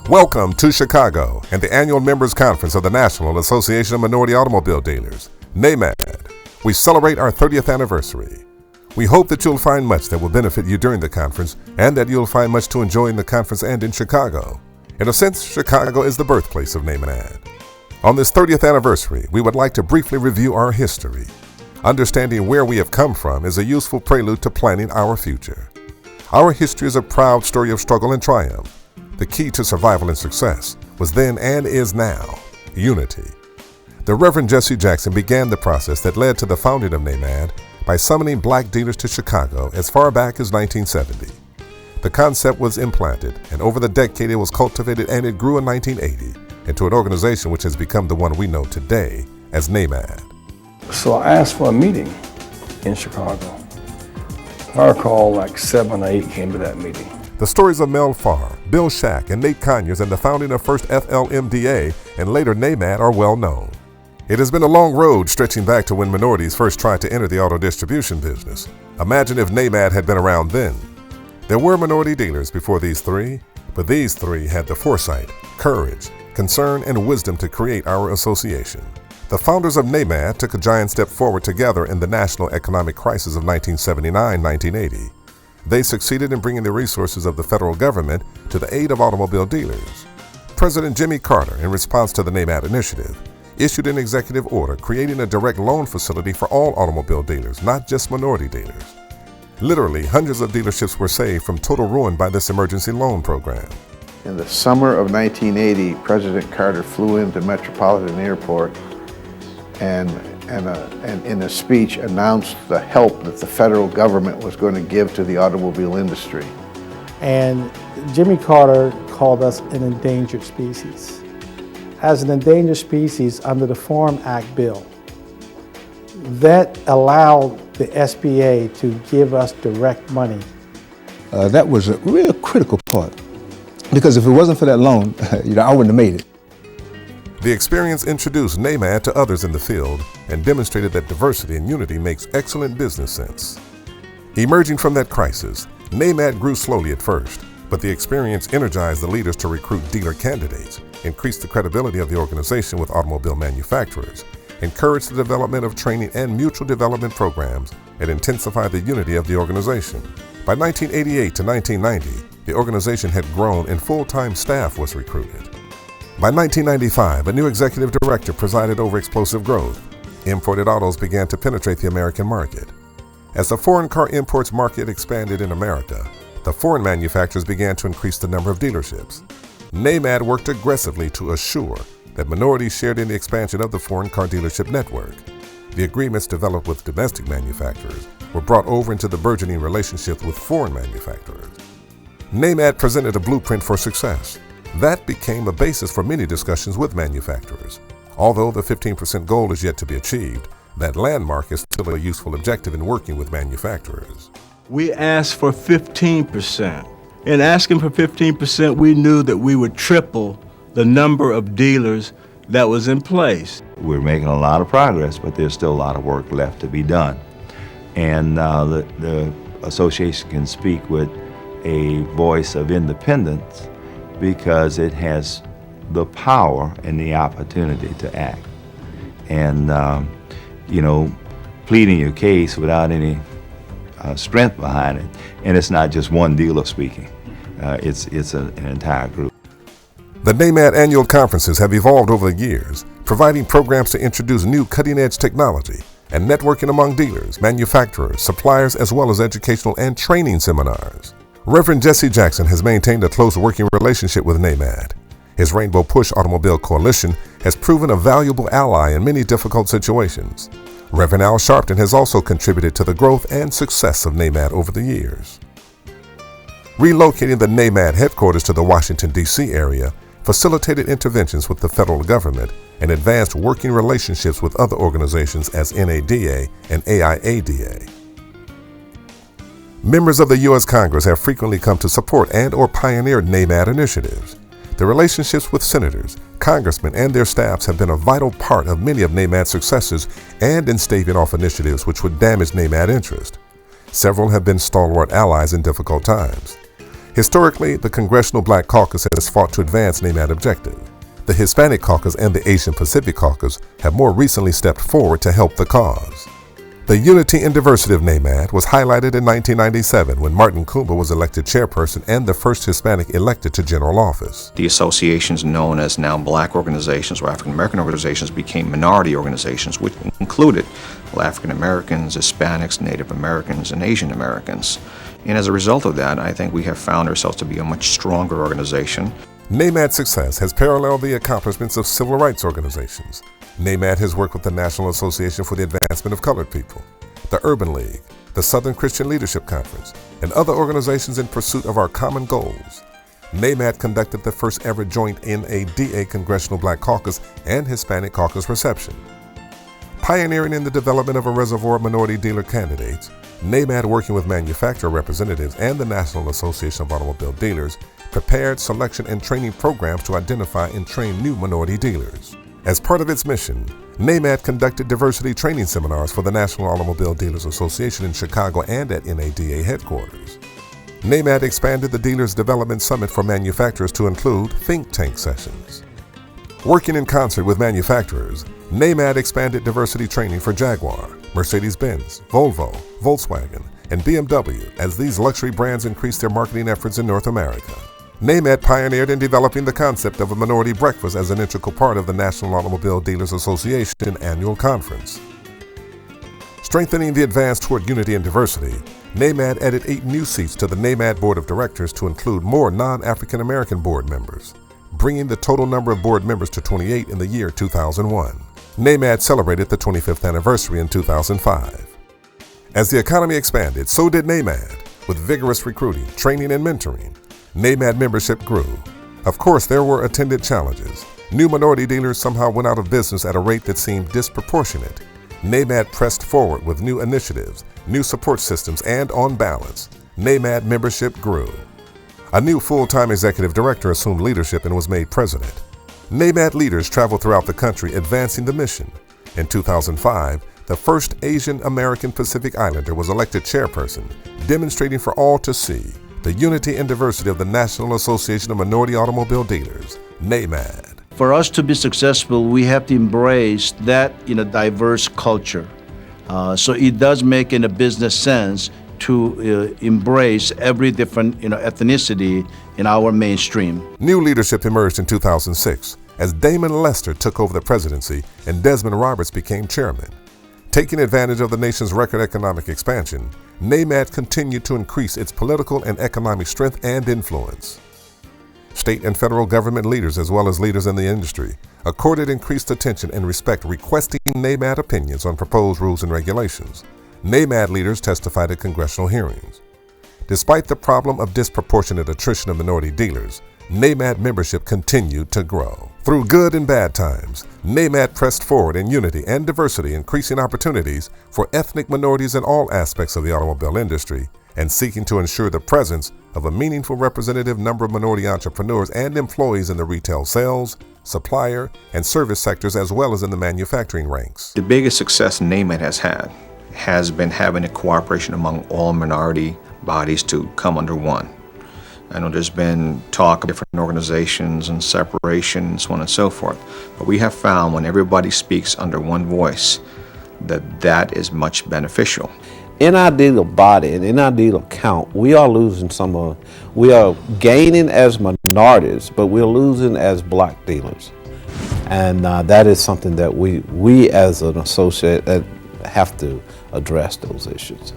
Welcome to Chicago and the annual members conference of the National Association of Minority Automobile Dealers, NAMAD. We celebrate our 30th anniversary. We hope that you'll find much that will benefit you during the conference and that you'll find much to enjoy in the conference and in Chicago. In a sense, Chicago is the birthplace of NAMAD. On this 30th anniversary, we would like to briefly review our history. Understanding where we have come from is a useful prelude to planning our future. Our history is a proud story of struggle and triumph. The key to survival and success was then and is now unity. The Reverend Jesse Jackson began the process that led to the founding of NAMAD by summoning black dealers to Chicago as far back as 1970. The concept was implanted, and over the decade it was cultivated, and it grew in 1980 into an organization which has become the one we know today as NAMAD. So I asked for a meeting in Chicago. I recall like 7 or 8 came to that meeting. The stories of Mel Farr, Bill Shack, and Nate Conyers and the founding of first FLMDA and later NAMAD are well known. It has been a long road stretching back to when minorities first tried to enter the auto distribution business. Imagine if NAMAD had been around then. There were minority dealers before these three, but these three had the foresight, courage, concern, and wisdom to create our association. The founders of NAMAD took a giant step forward together in the national economic crisis of 1979-1980. They succeeded in bringing the resources of the federal government to the aid of automobile dealers. President Jimmy Carter, in response to the NAMAD initiative, issued an executive order creating a direct loan facility for all automobile dealers, not just minority dealers. Literally, hundreds of dealerships were saved from total ruin by this emergency loan program. In the summer of 1980, President Carter flew into Metropolitan Airport and in a speech announced the help that the federal government was going to give to the automobile industry. And Jimmy Carter called us an endangered species. As an endangered species under the Farm Act bill, that allowed the SBA to give us direct money. That was a real critical part, because if it wasn't for that loan, I wouldn't have made it. The experience introduced NAMAD to others in the field and demonstrated that diversity and unity makes excellent business sense. Emerging from that crisis, NAMAD grew slowly at first, but the experience energized the leaders to recruit dealer candidates, increased the credibility of the organization with automobile manufacturers, encouraged the development of training and mutual development programs, and intensified the unity of the organization. By 1988 to 1990, the organization had grown and full-time staff was recruited. By 1995, a new executive director presided over explosive growth. Imported autos began to penetrate the American market. As the foreign car imports market expanded in America, the foreign manufacturers began to increase the number of dealerships. NAMAD worked aggressively to assure that minorities shared in the expansion of the foreign car dealership network. The agreements developed with domestic manufacturers were brought over into the burgeoning relationship with foreign manufacturers. NAMAD presented a blueprint for success. That became a basis for many discussions with manufacturers. Although the 15% goal is yet to be achieved, that landmark is still a useful objective in working with manufacturers. We asked for 15%. In asking for 15%, we knew that we would triple the number of dealers that was in place. We're making a lot of progress, but there's still a lot of work left to be done. And the association can speak with a voice of independence because it has the power and the opportunity to act. And, pleading your case without any strength behind it, and it's not just one dealer speaking, it's an entire group. The NAMAD annual conferences have evolved over the years, providing programs to introduce new cutting-edge technology and networking among dealers, manufacturers, suppliers, as well as educational and training seminars. Reverend Jesse Jackson has maintained a close working relationship with NAMAD. His Rainbow Push Automobile Coalition has proven a valuable ally in many difficult situations. Reverend Al Sharpton has also contributed to the growth and success of NAMAD over the years. Relocating the NAMAD headquarters to the Washington, D.C. area facilitated interventions with the federal government and advanced working relationships with other organizations as NADA and AIADA. Members of the U.S. Congress have frequently come to support and/or pioneer NAMAD initiatives. The relationships with senators, congressmen, and their staffs have been a vital part of many of NAMAD's successes and in staving off initiatives which would damage NAMAD interest. Several have been stalwart allies in difficult times. Historically, the Congressional Black Caucus has fought to advance NAMAD objective. The Hispanic Caucus and the Asian Pacific Caucus have more recently stepped forward to help the cause. The unity and diversity of NAMAD was highlighted in 1997 when Martin Kumba was elected chairperson and the first Hispanic elected to general office. The associations known as now black organizations or African American organizations became minority organizations, which included African Americans, Hispanics, Native Americans, and Asian Americans. And as a result of that, I think we have found ourselves to be a much stronger organization. NAMAD's success has paralleled the accomplishments of civil rights organizations. NAMAD has worked with the National Association for the Advancement of Colored People, the Urban League, the Southern Christian Leadership Conference, and other organizations in pursuit of our common goals. NAMAD conducted the first ever joint NADA Congressional Black Caucus and Hispanic Caucus reception. Pioneering in the development of a reservoir of minority dealer candidates, NAMAD, working with manufacturer representatives and the National Association of Automobile Dealers, prepared selection and training programs to identify and train new minority dealers. As part of its mission, NAMAD conducted diversity training seminars for the National Automobile Dealers Association in Chicago and at NADA headquarters. NAMAD expanded the Dealers Development Summit for manufacturers to include think tank sessions. Working in concert with manufacturers, NAMAD expanded diversity training for Jaguar, Mercedes-Benz, Volvo, Volkswagen, and BMW as these luxury brands increased their marketing efforts in North America. NAMAD pioneered in developing the concept of a minority breakfast as an integral part of the National Automobile Dealers Association annual conference. Strengthening the advance toward unity and diversity, NAMAD added 8 new seats to the NAMAD Board of Directors to include more non-African American board members, bringing the total number of board members to 28 in the year 2001. NAMAD celebrated the 25th anniversary in 2005. As the economy expanded, so did NAMAD, with vigorous recruiting, training, and mentoring. NAMAD membership grew. Of course, there were attendant challenges. New minority dealers somehow went out of business at a rate that seemed disproportionate. NAMAD pressed forward with new initiatives, new support systems, and on balance, NAMAD membership grew. A new full-time executive director assumed leadership and was made president. NAMAD leaders traveled throughout the country advancing the mission. In 2005, the first Asian American Pacific Islander was elected chairperson, demonstrating for all to see the unity and diversity of the National Association of Minority Automobile Dealers, NAMAD. For us to be successful, we have to embrace that diverse culture. So it does make in a business sense to embrace every different ethnicity in our mainstream. New leadership emerged in 2006 as Damon Lester took over the presidency and Desmond Roberts became chairman. Taking advantage of the nation's record economic expansion, NAMAD continued to increase its political and economic strength and influence. State and federal government leaders, as well as leaders in the industry, accorded increased attention and respect, requesting NAMAD opinions on proposed rules and regulations. NAMAD leaders testified at congressional hearings. Despite the problem of disproportionate attrition of minority dealers, NAMAD membership continued to grow. Through good and bad times, NAMAD pressed forward in unity and diversity, increasing opportunities for ethnic minorities in all aspects of the automobile industry, and seeking to ensure the presence of a meaningful representative number of minority entrepreneurs and employees in the retail sales, supplier, and service sectors, as well as in the manufacturing ranks. The biggest success NAMAD has had has been having a cooperation among all minority bodies to come under one. I know there's been talk of different organizations and separation and so on and so forth, but we have found when everybody speaks under one voice that is much beneficial. In our dealer body and in our dealer count, we are losing we are gaining as minorities, but we're losing as black dealers. And that is something that we as an associate have to address those issues.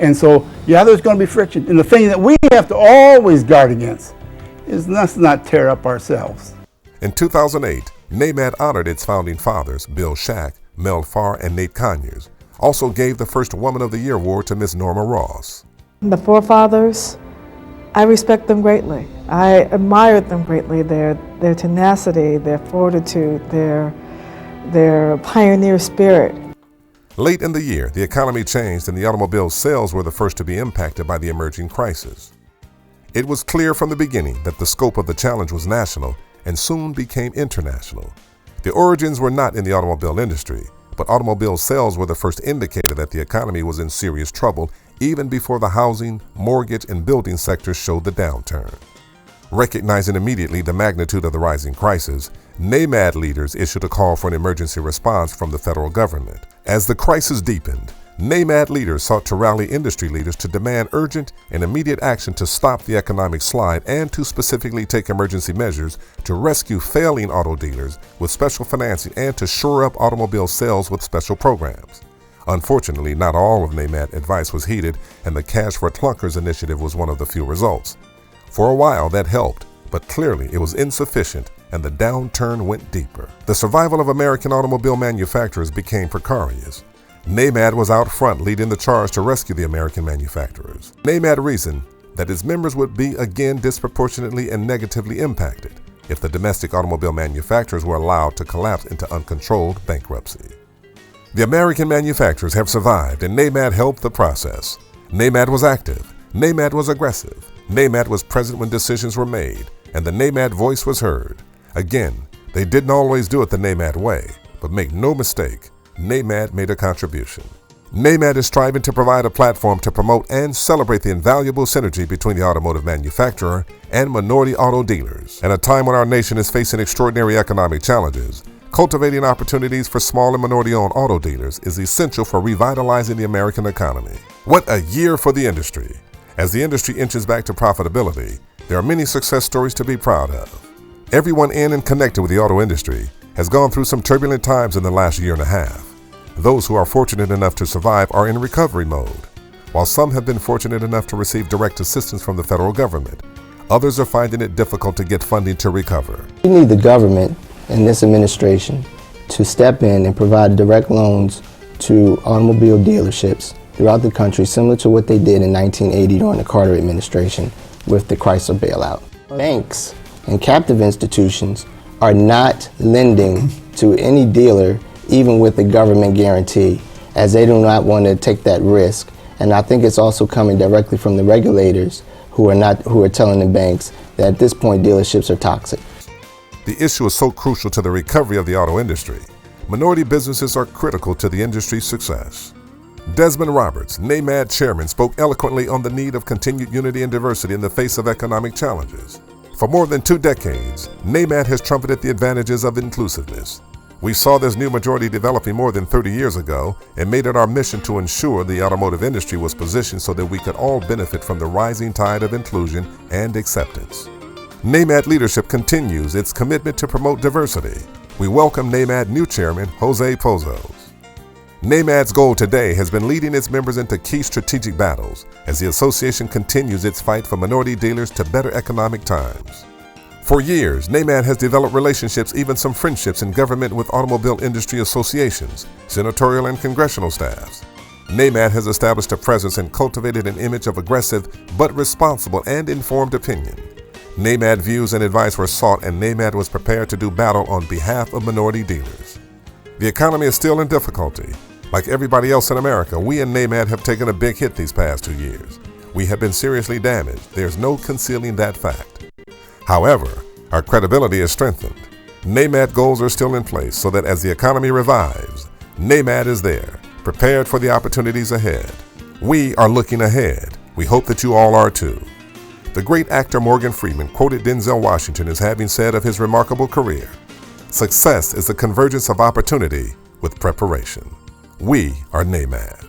And so, yeah, there's going to be friction. And the thing that we have to always guard against is let's not tear up ourselves. In 2008, NAMAD honored its founding fathers, Bill Shack, Mel Farr, and Nate Conyers. Also gave the first Woman of the Year award to Miss Norma Ross. The forefathers, I respect them greatly. I admired them greatly, their tenacity, their fortitude, their pioneer spirit. Late in the year, the economy changed and the automobile sales were the first to be impacted by the emerging crisis. It was clear from the beginning that the scope of the challenge was national and soon became international. The origins were not in the automobile industry, but automobile sales were the first indicator that the economy was in serious trouble, even before the housing, mortgage, and building sectors showed the downturn. Recognizing immediately the magnitude of the rising crisis, NAMAD leaders issued a call for an emergency response from the federal government. As the crisis deepened, NAMAD leaders sought to rally industry leaders to demand urgent and immediate action to stop the economic slide and to specifically take emergency measures to rescue failing auto dealers with special financing and to shore up automobile sales with special programs. Unfortunately, not all of NAMAD advice was heeded, and the Cash for Clunkers initiative was one of the few results. For a while, that helped, but clearly it was insufficient, and the downturn went deeper. The survival of American automobile manufacturers became precarious. NAMAD was out front leading the charge to rescue the American manufacturers. NAMAD reasoned that its members would be again disproportionately and negatively impacted if the domestic automobile manufacturers were allowed to collapse into uncontrolled bankruptcy. The American manufacturers have survived, and NAMAD helped the process. NAMAD was active, NAMAD was aggressive, NAMAD was present when decisions were made, and the NAMAD voice was heard. Again, they didn't always do it the NAMAD way, but make no mistake, NAMAD made a contribution. NAMAD is striving to provide a platform to promote and celebrate the invaluable synergy between the automotive manufacturer and minority auto dealers. At a time when our nation is facing extraordinary economic challenges, cultivating opportunities for small and minority-owned auto dealers is essential for revitalizing the American economy. What a year for the industry! As the industry inches back to profitability, there are many success stories to be proud of. Everyone in and connected with the auto industry has gone through some turbulent times in the last year and a half. Those who are fortunate enough to survive are in recovery mode. While some have been fortunate enough to receive direct assistance from the federal government, others are finding it difficult to get funding to recover. We need the government and this administration to step in and provide direct loans to automobile dealerships throughout the country, similar to what they did in 1980 during the Carter administration with the Chrysler bailout. Banks and captive institutions are not lending to any dealer even with the government guarantee, as they do not want to take that risk. And I think it's also coming directly from the regulators who are telling the banks that at this point dealerships are toxic. The issue is so crucial to the recovery of the auto industry. Minority businesses are critical to the industry's success. Desmond Roberts, NAMAD chairman, spoke eloquently on the need of continued unity and diversity in the face of economic challenges. For more than 2 decades, NAMAD has trumpeted the advantages of inclusiveness. We saw this new majority developing more than 30 years ago and made it our mission to ensure the automotive industry was positioned so that we could all benefit from the rising tide of inclusion and acceptance. NAMAD leadership continues its commitment to promote diversity. We welcome NAMAD new chairman, Jose Pozos. NAMAD's goal today has been leading its members into key strategic battles as the association continues its fight for minority dealers to better economic times. For years, NAMAD has developed relationships, even some friendships in government with automobile industry associations, senatorial and congressional staffs. NAMAD has established a presence and cultivated an image of aggressive but responsible and informed opinion. NAMAD views and advice were sought, and NAMAD was prepared to do battle on behalf of minority dealers. The economy is still in difficulty. Like everybody else in America, we in NAMAD have taken a big hit these past 2 years. We have been seriously damaged. There's no concealing that fact. However, our credibility is strengthened. NAMAD goals are still in place so that as the economy revives, NAMAD is there, prepared for the opportunities ahead. We are looking ahead. We hope that you all are too. The great actor Morgan Freeman quoted Denzel Washington as having said of his remarkable career, "Success is the convergence of opportunity with preparation." We are NAMAD.